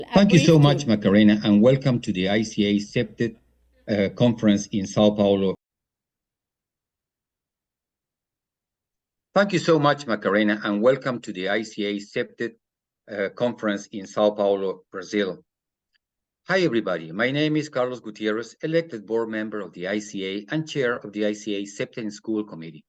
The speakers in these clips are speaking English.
Thank you so much, Macarena, and welcome to the ICA Cpted conference in Sao Paulo. Thank you so much, Macarena, and welcome to the ICA Cpted conference in Sao Paulo, Brazil. Hi, everybody. My name is Carlos Gutierrez, elected board member of the ICA and chair of the ICA Cpted School Committee.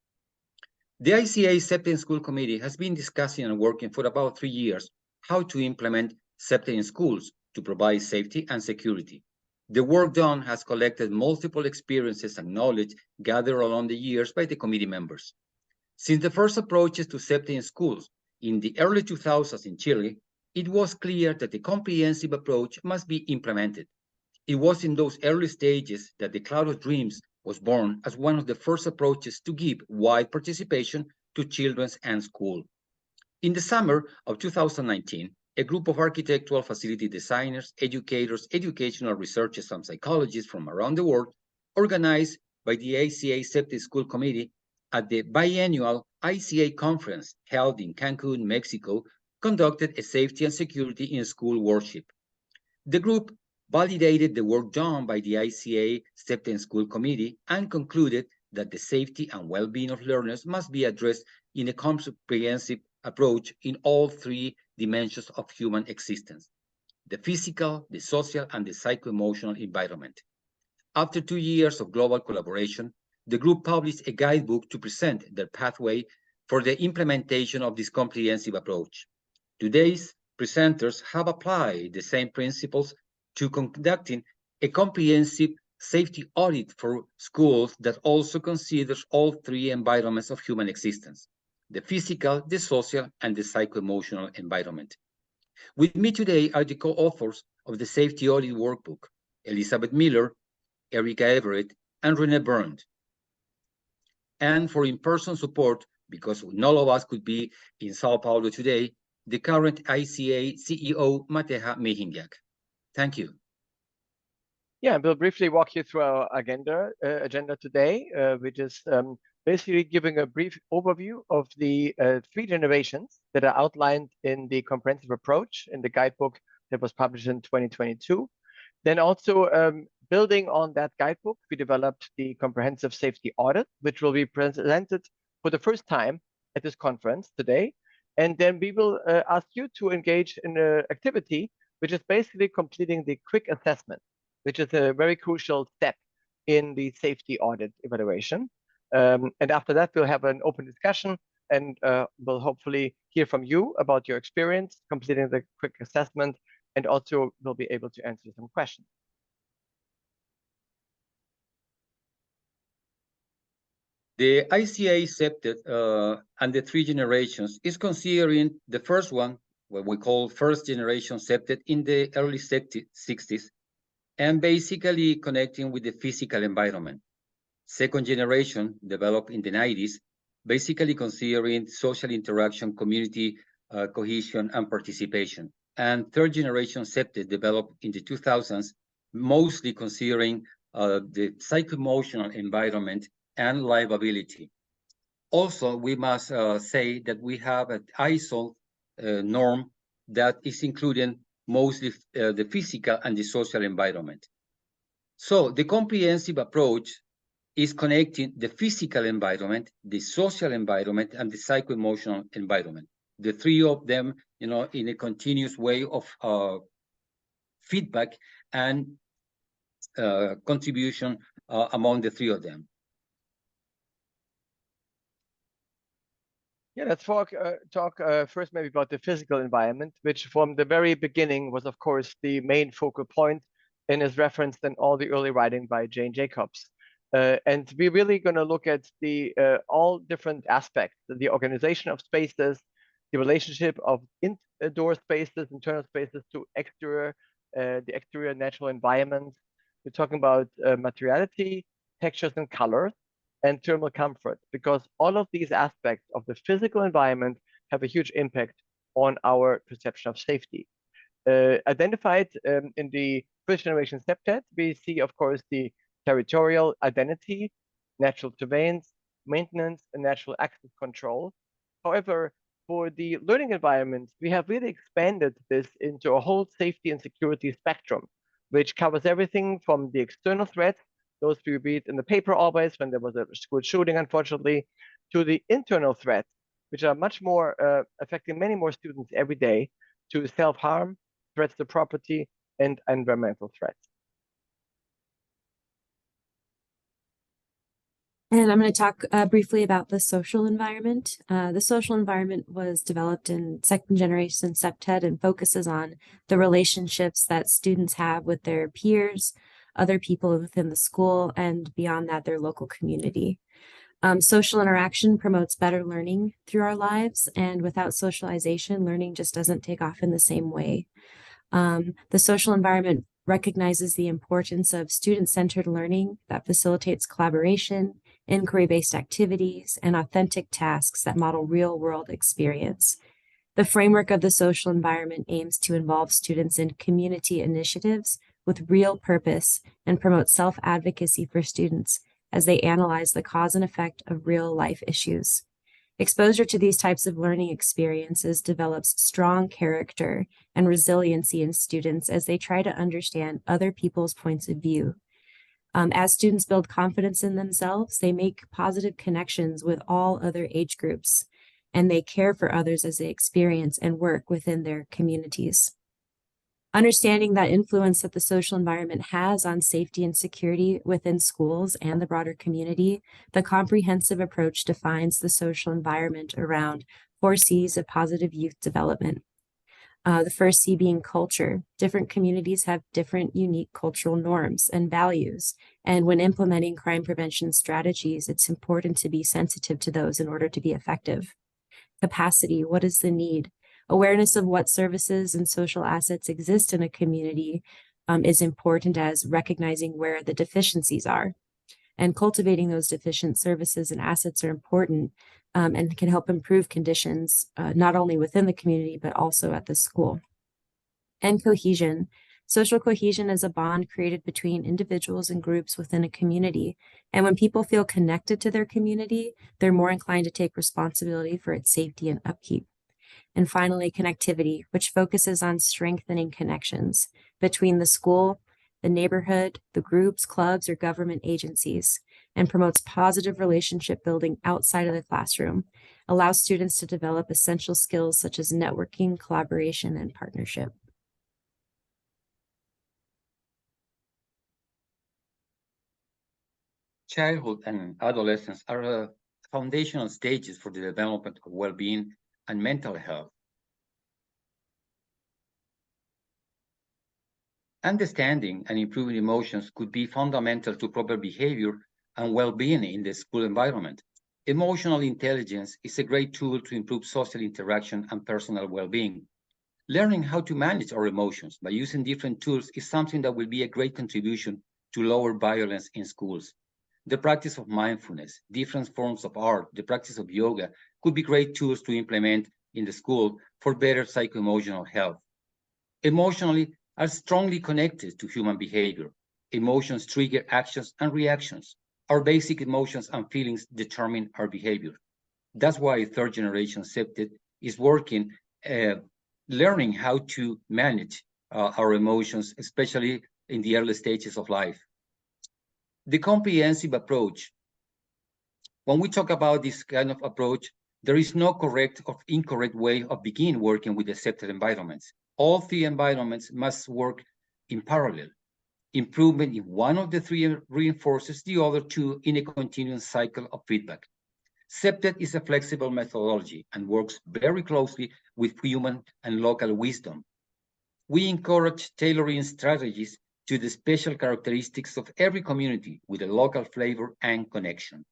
The ICA Cpted School Committee has been discussing and working for about 3 years how to implement Cpted in schools to provide safety and security. The work done has collected multiple experiences and knowledge gathered along the years by the committee members. Since the first approaches to Cpted in schools in the early 2000s in Chile, it was clear that a comprehensive approach must be implemented. It was in those early stages that the Cloud of Dreams was born as one of the first approaches to give wide participation to children and school. In the summer of 2019, a group of architectural facility designers, educators, educational researchers, and psychologists from around the world, organized by the ICA Cpted School Committee at the biennial ICA conference held in Cancun, Mexico, conducted a safety and security in school workshop. The group validated the work done by the ICA Cpted School Committee and concluded that the safety and well-being of learners must be addressed in a comprehensive approach in all 3 dimensions of human existence: the physical, the social, and the psycho-emotional environment. After 2 years of global collaboration, the group published a guidebook to present their pathway for the implementation of this comprehensive approach. Today's presenters have applied the same principles to conducting a comprehensive safety audit for schools that also considers all 3 environments of human existence: the physical, the social, and the psycho-emotional environment. With me today are the co-authors of the Safety Audit Workbook, Elizabeth Miller, Erica Everett, and Rene Berndt. And for in-person support, because none of us could be in Sao Paulo today, the current ICA CEO, Mateja Mejindiak. Thank you. Yeah, we'll briefly walk you through our agenda today, which is basically giving a brief overview of the 3 generations that are outlined in the comprehensive approach in the guidebook that was published in 2022. Then also building on that guidebook, we developed the comprehensive safety audit, which will be presented for the first time at this conference today. And then we will ask you to engage in an activity, which is basically completing the quick assessment, which is a very crucial step in the safety audit evaluation. And after that, we'll have an open discussion, and we'll hopefully hear from you about your experience completing the quick assessment, and also we'll be able to answer some questions. The ICA Cpted and the 3 generations is considering the first one, what we call first generation Cpted, in the early 60s, and basically connecting with the physical environment. Second generation, developed in the 90s, basically considering social interaction, community cohesion, and participation. And third generation Cpted, developed in the 2000s, mostly considering the psycho-emotional environment and livability. Also, we must say that we have an ISO norm that is including mostly the physical and the social environment. So the comprehensive approach is connecting the physical environment, the social environment, and the psycho-emotional environment. The 3 of them, in a continuous way of feedback and contribution among the 3 of them. Yeah, let's talk first maybe about the physical environment, which from the very beginning was, of course, the main focal point and is referenced in all the early writing by Jane Jacobs. And we're really going to look at the all different aspects, the organization of spaces, the relationship of indoor spaces, internal spaces to the exterior natural environment. We're talking about materiality, textures and colors, and thermal comfort, because all of these aspects of the physical environment have a huge impact on our perception of safety. Identified in the first generation Cpted, we see, of course, the territorial identity, natural surveillance, maintenance, and natural access control. However, for the learning environment, we have really expanded this into a whole safety and security spectrum, which covers everything from the external threats, those we read in the paper always when there was a school shooting, unfortunately, to the internal threats, which are much more affecting many more students every day, to self-harm, threats to property, and environmental threats. And I'm going to talk briefly about the social environment. The social environment was developed in second generation Cpted and focuses on the relationships that students have with their peers, other people within the school, and beyond that, their local community. Social interaction promotes better learning through our lives, and without socialization, learning just doesn't take off in the same way. The social environment recognizes the importance of student-centered learning that facilitates collaboration, inquiry-based activities, and authentic tasks that model real-world experience. The framework of the social environment aims to involve students in community initiatives with real purpose and promote self-advocacy for students as they analyze the cause and effect of real-life issues. Exposure to these types of learning experiences develops strong character and resiliency in students as they try to understand other people's points of view. As students build confidence in themselves, they make positive connections with all other age groups, and they care for others as they experience and work within their communities. Understanding that influence that the social environment has on safety and security within schools and the broader community, the comprehensive approach defines the social environment around 4 C's of positive youth development. The first C being culture. Different communities have different unique cultural norms and values. And when implementing crime prevention strategies, it's important to be sensitive to those in order to be effective. Capacity. What is the need? Awareness of what services and social assets exist in a community is important as recognizing where the deficiencies are. And cultivating those deficient services and assets are important and can help improve conditions not only within the community, but also at the school. And cohesion. Social cohesion is a bond created between individuals and groups within a community. And when people feel connected to their community, they're more inclined to take responsibility for its safety and upkeep. And finally, connectivity, which focuses on strengthening connections between the school, the neighborhood, the groups, clubs, or government agencies, and promotes positive relationship building outside of the classroom, allows students to develop essential skills such as networking, collaboration, and partnership. Childhood and adolescence are foundational stages for the development of well-being and mental health. Understanding and improving emotions could be fundamental to proper behavior and well-being in the school environment. Emotional intelligence is a great tool to improve social interaction and personal well-being. Learning how to manage our emotions by using different tools is something that will be a great contribution to lower violence in schools. The practice of mindfulness, different forms of art, the practice of yoga could be great tools to implement in the school for better psycho-emotional health. Emotionally are strongly connected to human behavior. Emotions trigger actions and reactions. Our basic emotions and feelings determine our behavior. That's why third generation Cpted is working, learning how to manage our emotions, especially in the early stages of life. The comprehensive approach. When we talk about this kind of approach, there is no correct or incorrect way of begin working with the Cpted environments. All 3 environments must work in parallel. Improvement in one of the 3 reinforces the other 2 in a continuous cycle of feedback. Cpted is a flexible methodology and works very closely with human and local wisdom. We encourage tailoring strategies to the special characteristics of every community with a local flavor and connection.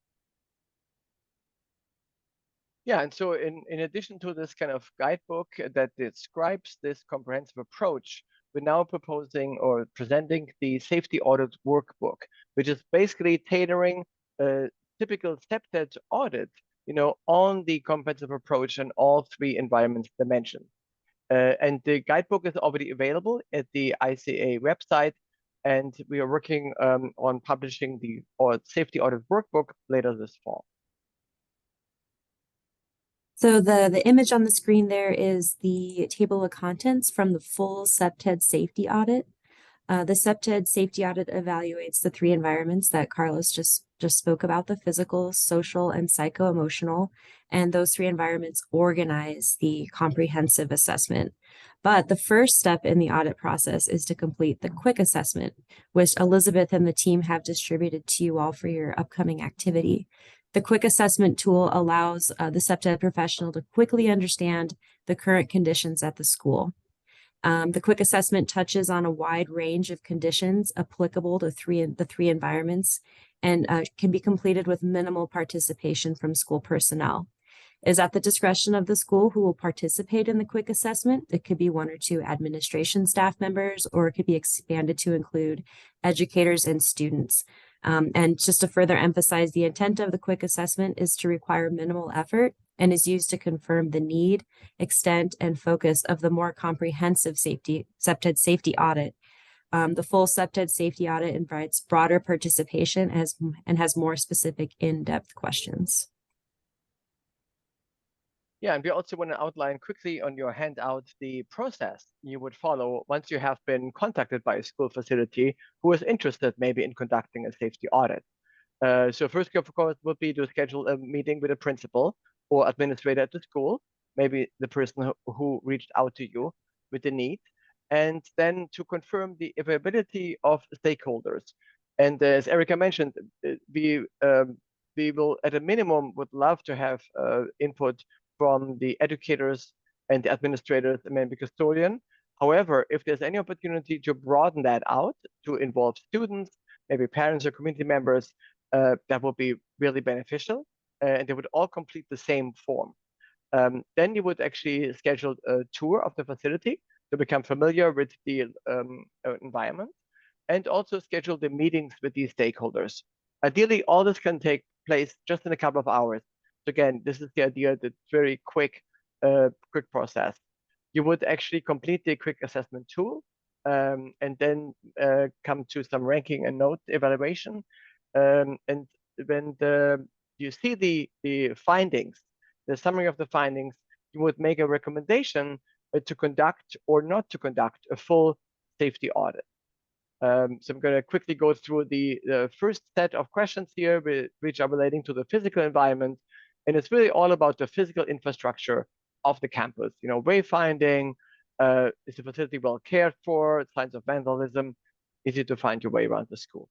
Yeah, and so in addition to this kind of guidebook that describes this comprehensive approach, we're now proposing or presenting the safety audit workbook, which is basically tailoring a typical Cpted audit, on the comprehensive approach and all 3 environments dimensions. And the guidebook is already available at the ICA website, and we are working on publishing the safety audit workbook later this fall. So the image on the screen there is the table of contents from the full Cpted safety audit. The Cpted safety audit evaluates the three environments that Carlos just spoke about, the physical, social, and psycho-emotional, and those three environments organize the comprehensive assessment. But the first step in the audit process is to complete the quick assessment, which Elizabeth and the team have distributed to you all for your upcoming activity. The quick assessment tool allows the Cpted professional to quickly understand the current conditions at the school. The quick assessment touches on a wide range of conditions applicable to the three environments and can be completed with minimal participation from school personnel. It is at the discretion of the school who will participate in the quick assessment. It could be one or two administration staff members, or it could be expanded to include educators and students. And just to further emphasize, the intent of the quick assessment is to require minimal effort and is used to confirm the need, extent, and focus of the more comprehensive Cpted safety audit. The full Cpted safety audit invites broader participation and has more specific in-depth questions. Yeah, and we also want to outline quickly on your handout the process you would follow once you have been contacted by a school facility who is interested maybe in conducting a safety audit. So first, of course, would be to schedule a meeting with a principal or administrator at the school, maybe the person who reached out to you with the need, and then to confirm the availability of stakeholders. And as Erica mentioned, we will, at a minimum, would love to have input from the educators and the administrators and maybe custodian. However, if there's any opportunity to broaden that out to involve students, maybe parents or community members, that would be really beneficial, and they would all complete the same form. Then you would actually schedule a tour of the facility to become familiar with the environment, and also schedule the meetings with these stakeholders. Ideally, all this can take place just in a couple of hours. So again, this is the idea that very quick process. You would actually complete the quick assessment tool, and then come to some ranking and note evaluation. And when you see the findings, the summary of the findings, you would make a recommendation to conduct or not to conduct a full safety audit. So I'm going to quickly go through the first set of questions here, which are relating to the physical environment. And it's really all about the physical infrastructure of the campus. You know, wayfinding, is the facility well cared for, signs of vandalism, easy to find your way around the school.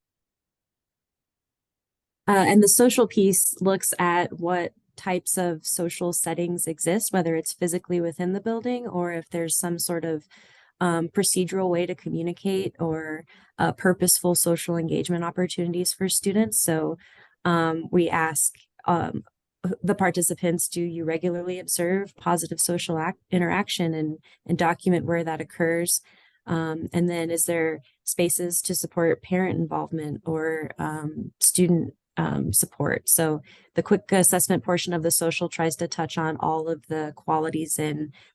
And the social piece looks at what types of social settings exist, whether it's physically within the building or if there's some sort of procedural way to communicate or purposeful social engagement opportunities for students. So we ask the participants, do you regularly observe positive social interaction and document where that occurs? And then is there spaces to support parent involvement or student support? So the quick assessment portion of the social tries to touch on all of the qualities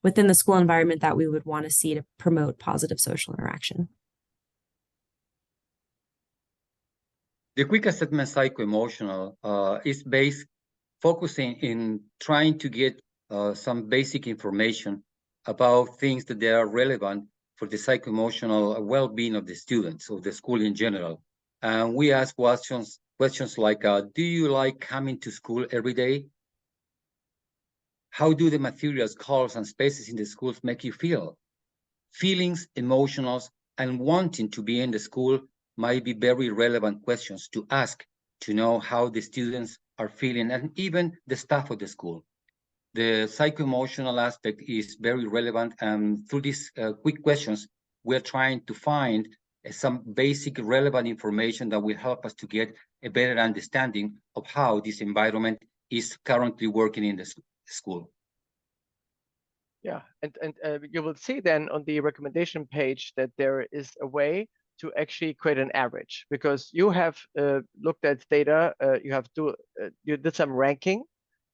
within the school environment that we would want to see to promote positive social interaction. The quick assessment psycho-emotional is focusing in trying to get some basic information about things that they are relevant for the psycho-emotional well-being of the students or the school in general. And we ask questions like, do you like coming to school every day? How do the materials, colors, and spaces in the schools make you feel? Feelings, emotions, and wanting to be in the school might be very relevant questions to ask to know how the students are feeling and even the staff of the school. The psycho-emotional aspect is very relevant, and through these quick questions, we're trying to find some basic relevant information that will help us to get a better understanding of how this environment is currently working in the school. Yeah, and you will see then on the recommendation page that there is a way to actually create an average, because you have looked at data, you did some ranking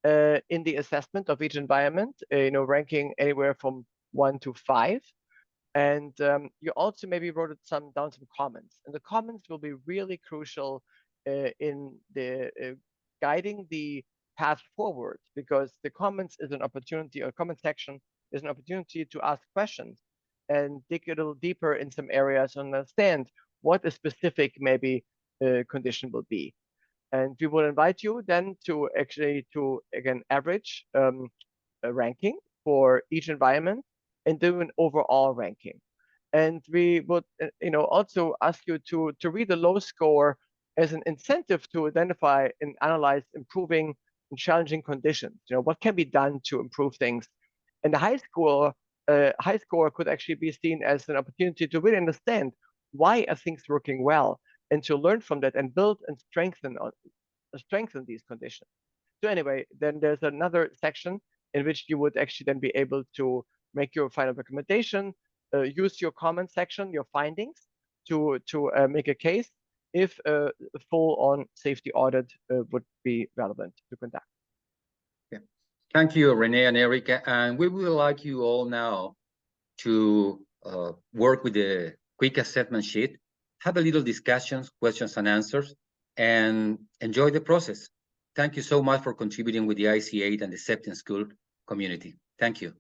in the assessment of each environment, ranking anywhere from 1 to 5. And you also maybe wrote down some comments, and the comments will be really crucial in the guiding the path forward, because the comments is an opportunity, or comment section is an opportunity to ask questions and dig a little deeper in some areas and understand what a specific maybe condition will be. And we will invite you then to actually again average a ranking for each environment and do an overall ranking. And we would also ask you to read the low score as an incentive to identify and analyze improving and challenging conditions. What can be done to improve things. And the high score could actually be seen as an opportunity to really understand why are things working well, and to learn from that and build and strengthen these conditions. So anyway, then there's another section in which you would actually then be able to make your final recommendation, use your comment section, your findings to make a case if a full-on safety audit would be relevant to conduct. Yeah. Thank you, Renee and Erica. And we would like you all now to work with the quick assessment sheet, have a little discussions, questions and answers, and enjoy the process. Thank you so much for contributing with the IC8 and the Cpted School community. Thank you.